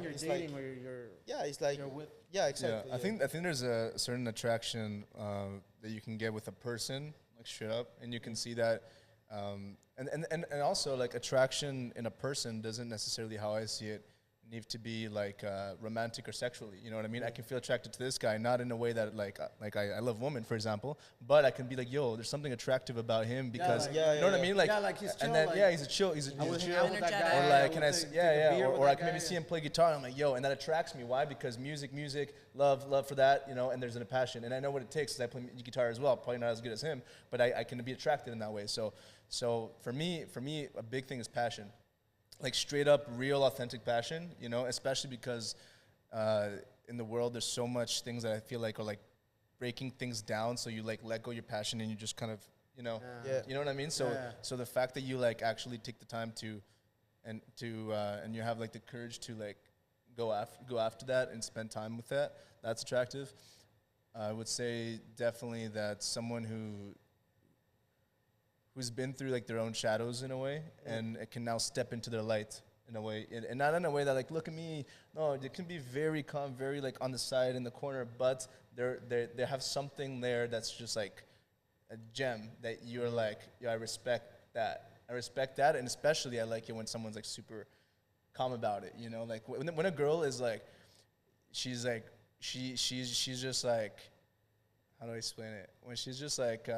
you're dating like, or you're it's like you're with. Yeah, exactly. Yeah, I think there's a certain attraction that you can get with a person, like straight up, and you can see that. And also like attraction in a person doesn't necessarily, how I see it, need to be like romantic or sexually, you know what I mean? I can feel attracted to this guy, not in a way that like I love women, for example, but I can be like, yo, there's something attractive about him because you know what I mean? Like, he's chill. And then like he's chill. He's chill. Or like, can or I can maybe see him play guitar. And I'm like, yo, and that attracts me. Why? Because music, love for that, you know. And there's a passion, and I know what it takes because I play guitar as well. Probably not as good as him, but I can be attracted in that way. So for me, a big thing is passion. Like straight up, real, authentic passion, you know, especially because in the world there's so much things that I feel like are like breaking things down. So you like let go your passion and you just kind of, you know, you know what I mean. So so the fact that you like actually take the time and you have like the courage to like go after that and spend time with that, that's attractive. I would say definitely that someone who's been through like their own shadows in a way, and it can now step into their light in a way, and not in a way that like, look at me. No, it can be very calm, very like on the side in the corner, but they have something there that's just like a gem that you're like, yeah, I respect that, and especially I like it when someone's like super calm about it, you know, like when a girl is like, she's just like, how do I explain it? When she's just like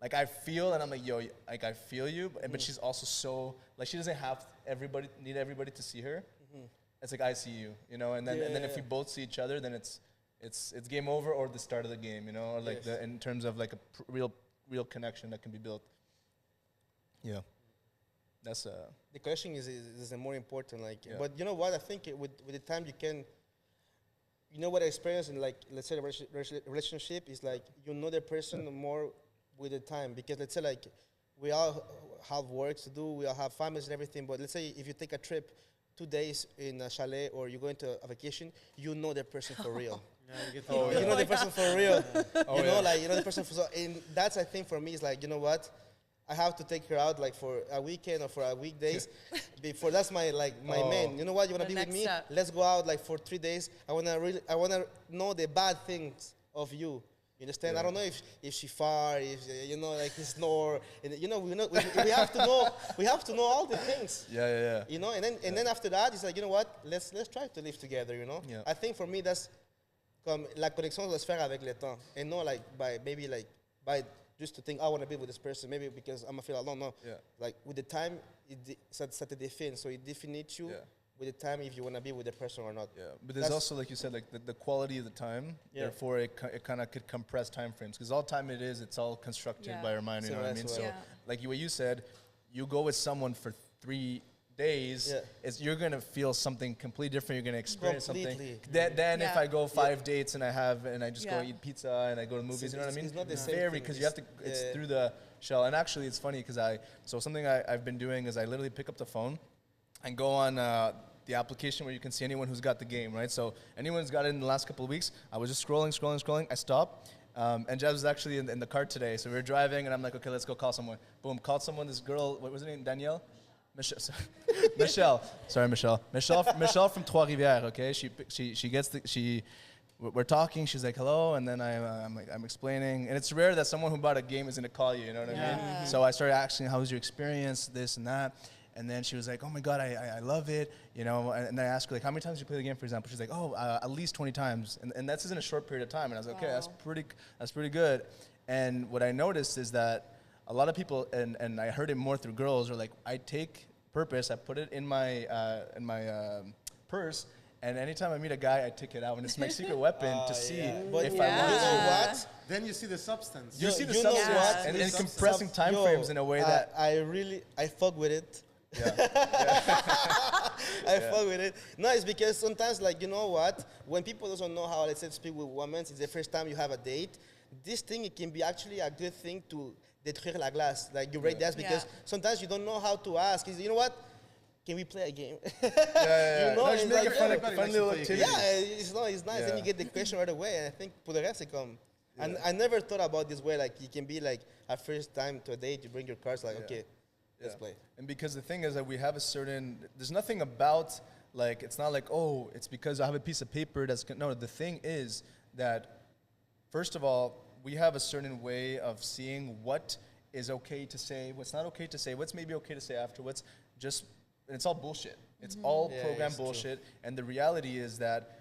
Like I feel, and I'm like, yo, like I feel you, but she's also so like she doesn't have need everybody to see her. It's like I see you, you know, and then if we both see each other, then it's game over or the start of the game, you know, or like in terms of like a real connection that can be built. Yeah, that's the connection is the more important. Like, but you know what? I think with the time you can. You know what I experienced in like let's say a relationship is like you know the person more with the time because let's say like we all have work to do, we all have families and everything. But let's say if you take a trip 2 days in a chalet or you go into a vacation, you know the person for real. You know the person for real. Like you know the person for so. And that's I think for me is like you know what. I have to take her out like for a weekend or for a weekdays. Before that's my man. You know what? You wanna be with me? Let's go out like for 3 days. I wanna know the bad things of you. You understand? I don't know if she far, if you know like he snore. And, you know we have to know all the things. Yeah. You know, and then after that it's like you know what? Let's try to live together. You know. Yeah. I think for me that's comme la connexion doit se faire avec le temps, and not like by just to think I want to be with this person, maybe because I'm gonna feel alone. No, like with the time, ça te définit. So it defines you with the time if you want to be with the person or not. Yeah, but there's also like you said, like the quality of the time. Yeah. Therefore, it kind of could compress time frames because all time it's all constructed by our mind. You know what I mean? So like what you said, you go with someone for 3 days, you're gonna feel something completely different. You're gonna experience something. Then if I go 5 dates and I just go eat pizza and I go to movies, you know what I mean? It's not the same thing. Because you have to. It's through the shell. And actually, it's funny because something I've been doing is I literally pick up the phone and go on the application where you can see anyone who's got the game, right? So anyone who's got it in the last couple of weeks, I was just scrolling. I stopped. And Jeb was actually in the car today, so we were driving, and I'm like, okay, let's go call someone. Boom, called someone. This girl, what was her name? Danielle. Michelle from Trois-Rivières. Okay, she gets we're talking. She's like hello, and then I'm explaining, and it's rare that someone who bought a game is gonna call you. You know what I mean? So I started asking, how was your experience, this and that, and then she was like, oh my god, I love it, you know. And I asked her like, how many times did you play the game, for example? She's like, at least 20 times, and that's in a short period of time. And I was like, okay, that's pretty good. And what I noticed is that a lot of people, and I heard it more through girls, are like, I take Pvrpose, I put it in my purse, and anytime I meet a guy, I take it out, and it's my secret weapon to see if I want to. You know what? Then you see the substance. You see the substance, and compressing time frames in a way that I fuck with it. I fuck with it. No, it's because sometimes, like, you know what? When people doesn't know how, let's say, to speak with women, it's the first time you have a date. This thing, it can be actually a good thing to détruire la glace. Like, you break that because sometimes you don't know how to ask. You know what? Can we play a game? You know, just make it fun little activity. Yeah, it's nice. Then you get the question right away. And I think pour le reste, c'est comme. And I never thought about this way. Like, you can be like, a first time to a date, you bring your cards, like, okay, let's play. And because the thing is that we have a certain, there's nothing about, like, it's not like, oh, it's because I have a piece of paper that's, no, the thing is that, first of all, we have a certain way of seeing what is okay to say, what's not okay to say, what's maybe okay to say afterwards. Just, and it's all bullshit. It's all program bullshit. True. And the reality is that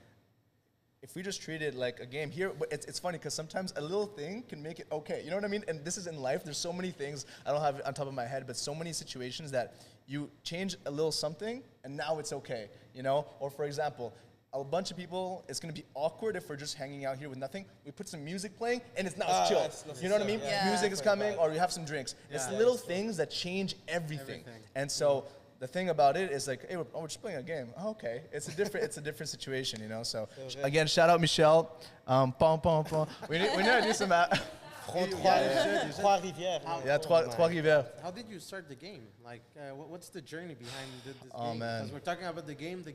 if we just treat it like a game here, it's funny because sometimes a little thing can make it okay. You know what I mean? And this is in life. There's so many things I don't have on top of my head, but so many situations that you change a little something and now it's okay. You know? Or for example, a bunch of people, it's gonna be awkward if we're just hanging out here with nothing. We put some music playing, and it's chill. You know what I mean? Yeah. Music is coming, or you have some drinks. Yeah. It's little things that change everything. And so the thing about it is like, hey, we're just playing a game. Oh, okay, it's a different situation, you know. So again, shout out Michelle. We need to do some. Trois-Rivières. Yeah, Trois-Rivières. How did you start the game? Like, what's the journey behind this game? Man, because we're talking about the game, but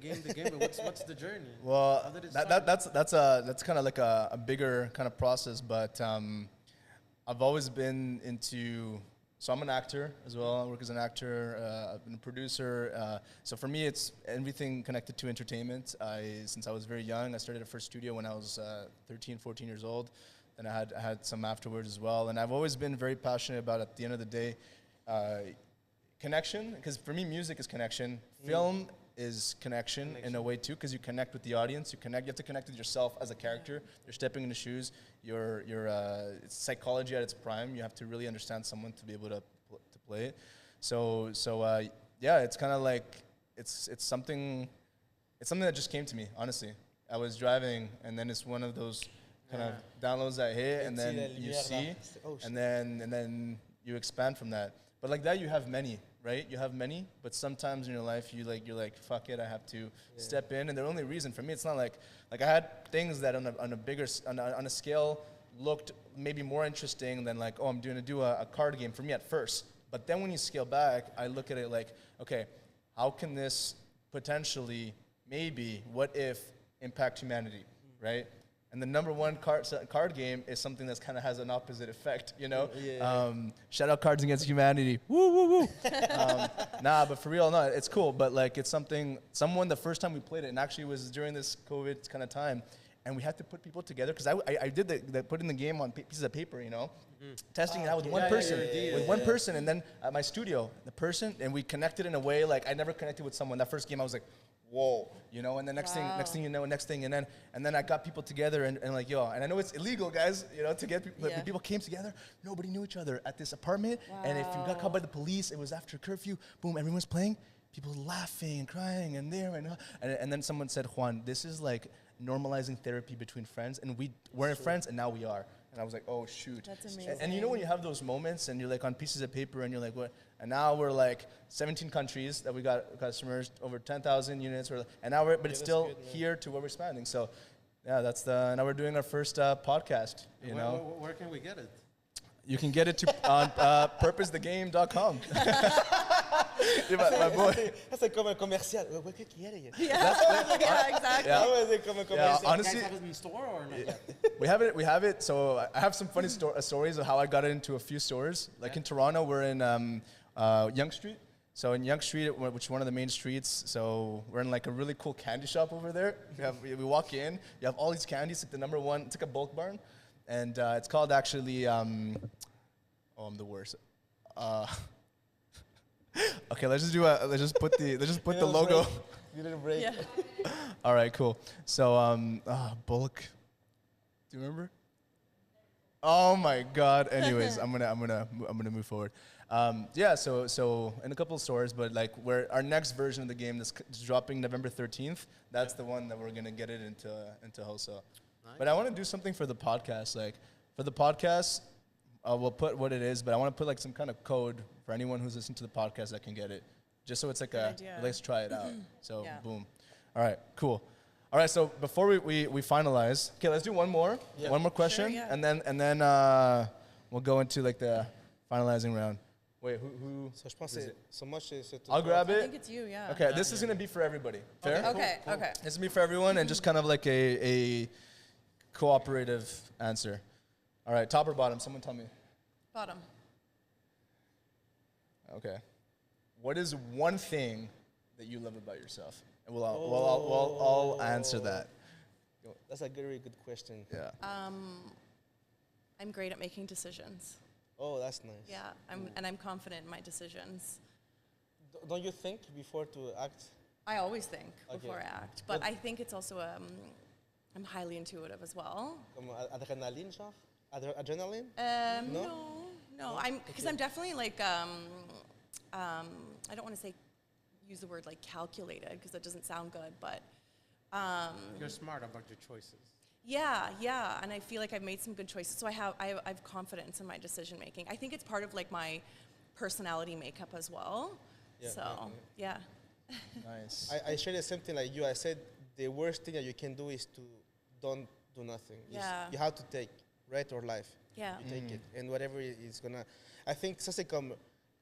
what's the journey? Well, how did it start? That's kind of like a bigger kind of process. But I've always been into. So I'm an actor as well. I work as an actor. I've been a producer. So for me, it's everything connected to entertainment. Since I was very young, I started a first studio when I was 13, 14 years old. And I had some afterwards as well. And I've always been very passionate about, at the end of the day, connection. Because for me, music is connection. Film is connection in a way too, because you connect with the audience. You have to connect with yourself as a character. You're stepping in the shoes. It's psychology at its prime. You have to really understand someone to be able to play it. So yeah, it's kind of like it's something that just came to me, honestly. I was driving, and then it's one of those kind of downloads that hit, and then you see, and then you expand from that. But like that, you have many, right? You have many, but sometimes in your life, you're like, fuck it, I have to step in. And the only reason for me, it's not like I had things that on a scale looked maybe more interesting than like, oh, I'm going to do a card game for me at first. But then when you scale back, I look at it like, okay, how can this potentially, maybe, what if, impact humanity, right? And the number one card game is something that kind of has an opposite effect, you know? Shout out Cards Against Humanity. Woo, woo, woo. Nah, but for real, no, it's cool. But like, it's someone, the first time we played it, and actually it was during this COVID kind of time, and we had to put people together, because I did putting the game on pieces of paper, you know? Testing it out with one person, and then at my studio, and we connected in a way like I never connected with someone. That first game, I was like, whoa, you know, and the next thing you know, and then I got people together and like, yo, and I know it's illegal, guys, you know, to get people, but people came together, nobody knew each other at this apartment, and if you got caught by the police, it was after curfew, boom, everyone's playing, people laughing and crying and there and then someone said, Juan, this is like normalizing therapy between friends, and we weren't friends, and now we are. And I was like, oh, shoot. That's amazing. And you know when you have those moments and you're like on pieces of paper and you're like, what? And now we're like 17 countries that we got customers, over 10,000 units. And now but it's still here to where we're expanding. So yeah, now we're doing our first podcast, you know. Where can we get it? You can get it on purposethegame.com. My boy. That's comme un commercial. What que quiere? Yeah, exactly. Yeah, honestly, you guys have it in store or not yet? we have it. So I have some funny stories of how I got it into a few stores. Like in Toronto, we're in Yonge Street. So in Yonge Street, which is one of the main streets, so we're in like a really cool candy shop over there. We walk in, you have all these candies. Like the number one, it's like a bulk barn, and it's called actually. I'm the worst. Okay, let's just put the logo. You didn't break. Yeah. All right, cool. So bulk. Do you remember? Oh my God. Anyways, I'm gonna move forward. Yeah. So in a couple of stores, but like our next version of the game is dropping November 13th. That's the one that we're gonna get it into wholesale. Nice. But I want to do something for the podcast. Like for the podcast, we'll put what it is, but I want to put like some kind of code for anyone who's listening to the podcast that can get it, just so it's like let's try it out. So boom. All right, cool. All right, so before we finalize, okay, let's do one more question, Sure, and then we'll go into like the finalizing round. Wait, who? So je pense so much is I'll grab I it. think it's you, yeah. Okay, this is gonna be for everybody. Fair? Okay. This is gonna be for everyone, and just kind of like a cooperative answer. All right, top or bottom? Someone tell me. Bottom. Okay. What is one thing that you love about yourself? And we'll all answer that. That's a very good question. Yeah. I'm great at making decisions. Oh, that's nice. Yeah, I'm confident in my decisions. Don't you think before to act? I always think before Okay. I act, but I think it's also I'm highly intuitive as well. Comme adrénaline, genre? Adrenaline? No. I'm definitely like I don't want to use the word like calculated because that doesn't sound good, but You're smart about your choices. Yeah, and I feel like I've made some good choices, so I have confidence in my decision making. I think it's part of like my personality makeup as well. Yeah, so yeah. Nice. I share the same thing like you. I said the worst thing that you can do is to don't do nothing. You have to take right or life. Yeah. You take it, and whatever is gonna. I think ça c'est comme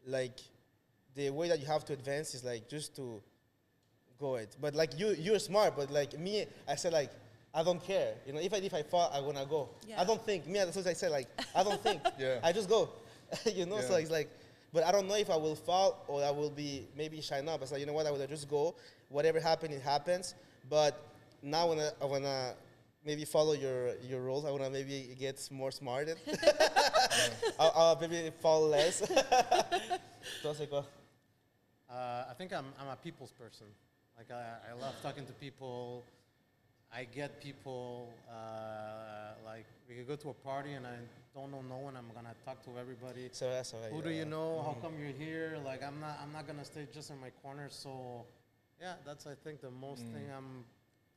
like the way that you have to advance is like just to go it. But like you're smart, but like me, I said like I don't care. You know, if I fall, I'm gonna go. Yeah. I don't think. Me, that's what I said. Like I don't think. Yeah. I just go. You know, Yeah. so it's like. But I don't know if I will fall or I will be maybe shine up. It's like, you know what, I will just go. Whatever happens, it happens. But now I wanna maybe follow your rules. I wanna maybe get more smarter. I'll maybe fall less. I think I'm a people's person. Like I love talking to people. I get people, like we could go to a party and I don't know no one. I'm gonna talk to everybody. So that's all right. Who do you know? How come you're here? Like I'm not gonna stay just in my corner. So, yeah, that's I think the most thing.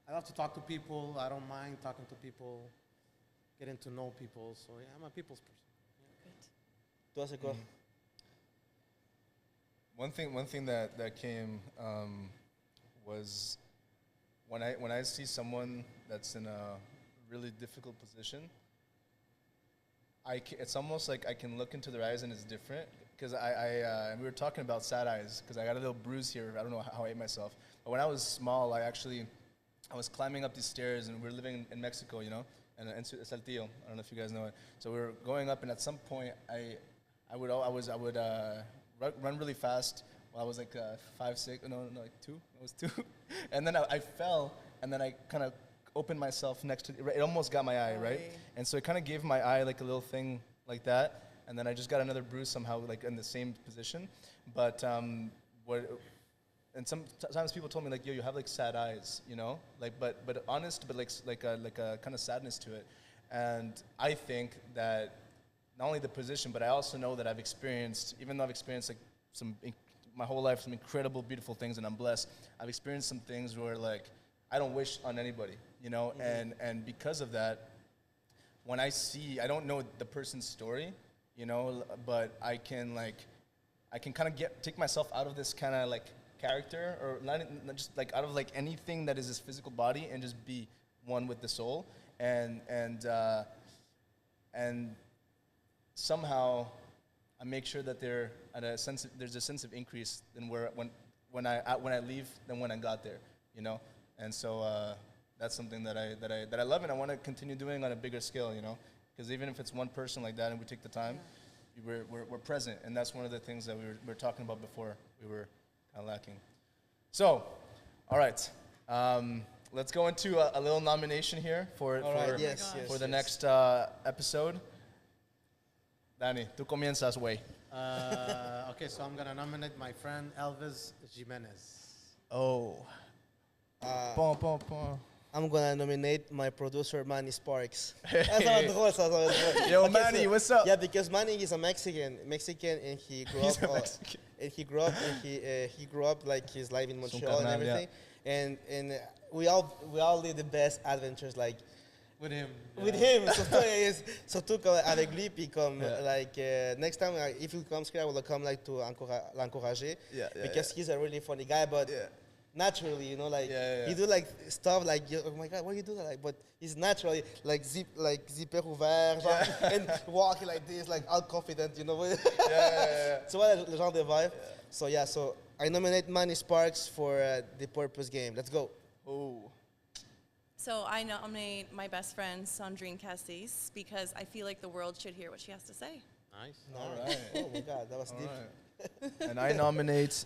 I love to talk to people. I don't mind talking to people, getting to know people. So yeah, I'm a people's person. Tú haces co- One thing that came was when I see someone that's in a really difficult position, it's almost like I can look into their eyes and it's different. Because we were talking about sad eyes, because I got a little bruise here. I don't know how I ate myself. But when I was small, I was climbing up these stairs, and we were living in Mexico, you know, and Saltillo. I don't know if you guys know it. So we were going up, and at some point, I would run really fast. Well, I was like 5, 6, like 2. I was 2, and then I fell, and then I kind of opened myself next to it. Almost got my eye, right? And so it kind of gave my eye like a little thing like that. And then I just got another bruise somehow, like in the same position. But and sometimes people told me like, yo, you have like sad eyes, you know, like but honest, but like a kind of sadness to it. And I think that not only the position, but I also know that I've experienced, even though I've experienced like my whole life some incredible, beautiful things, and I'm blessed. I've experienced some things where like I don't wish on anybody, you know, and because of that, when I don't know the person's story, you know, but I can kind of take myself out of this kind of like character, or not just like out of like anything that is this physical body, and just be one with the soul, and somehow I make sure that there's a sense of increase than when I leave than when I got there, you know, and so that's something that I love, and I want to continue doing on a bigger scale, you know. Because even if it's one person like that and we take the time, we're present. And that's one of the things that we were talking about before we were kind of lacking. So, all right. Let's go into a little nomination here for the next episode. Dani, tú comienzas, güey. Okay, so I'm gonna nominate my friend Elvis Jimenez. Oh. I'm gonna nominate my producer Manny Sparks. Yo, Okay, Manny, what's up? Yeah, because Manny is a Mexican, and he grew He's up. a Mexican. And he grew up like his life in Montreal and carnal, everything. And we all live the best adventures like With him. with him. Surtout avec lui, puis comme like next time if he comes here, I will come like to l'encourager. Because he's a really funny guy, but. Naturally, you know, like he do like stuff like, oh my God, why you do that? Like, but he's naturally like zipper ouvert, genre, and walking like this, like all confident, you know. So what le genre de vibe. So I nominate Manny Sparks for the Purpose game. Let's go. Oh. So I nominate my best friend Sandrine Cassis because I feel like the world should hear what she has to say. Nice. All right. Oh my God, that was deep. Right. And I nominate.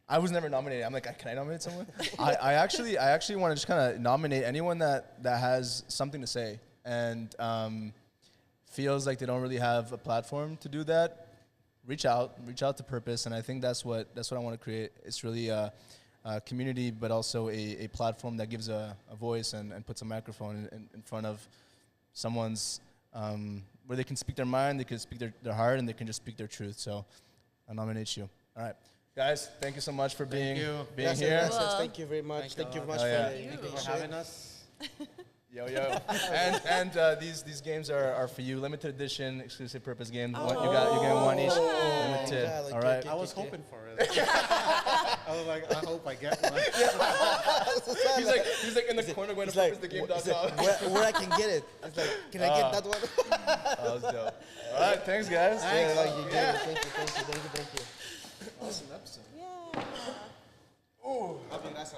I was never nominated. I'm like, can I nominate someone? I actually want to just kind of nominate anyone that has something to say and feels like they don't really have a platform to do that. Reach out to Purpose, and I think that's what I want to create. It's really a community, but also a platform that gives a voice and puts a microphone in front of someone's where they can speak their mind, they can speak their heart, and they can just speak their truth. So I nominate you. All right. Guys, thank you so much for being here. Thank you very much. Thank you very much for having us. Yo. and these games are for you. Limited edition, exclusive Purpose games. You're getting one each. Limited. All right. I was hoping for it. I was like, I hope I get one. He's like in the corner going to purposethegame.com. Where I can get it? It's like, can I get that one? That was dope. All right, thanks guys. Thank you. Awesome episode. Yeah. Gracias.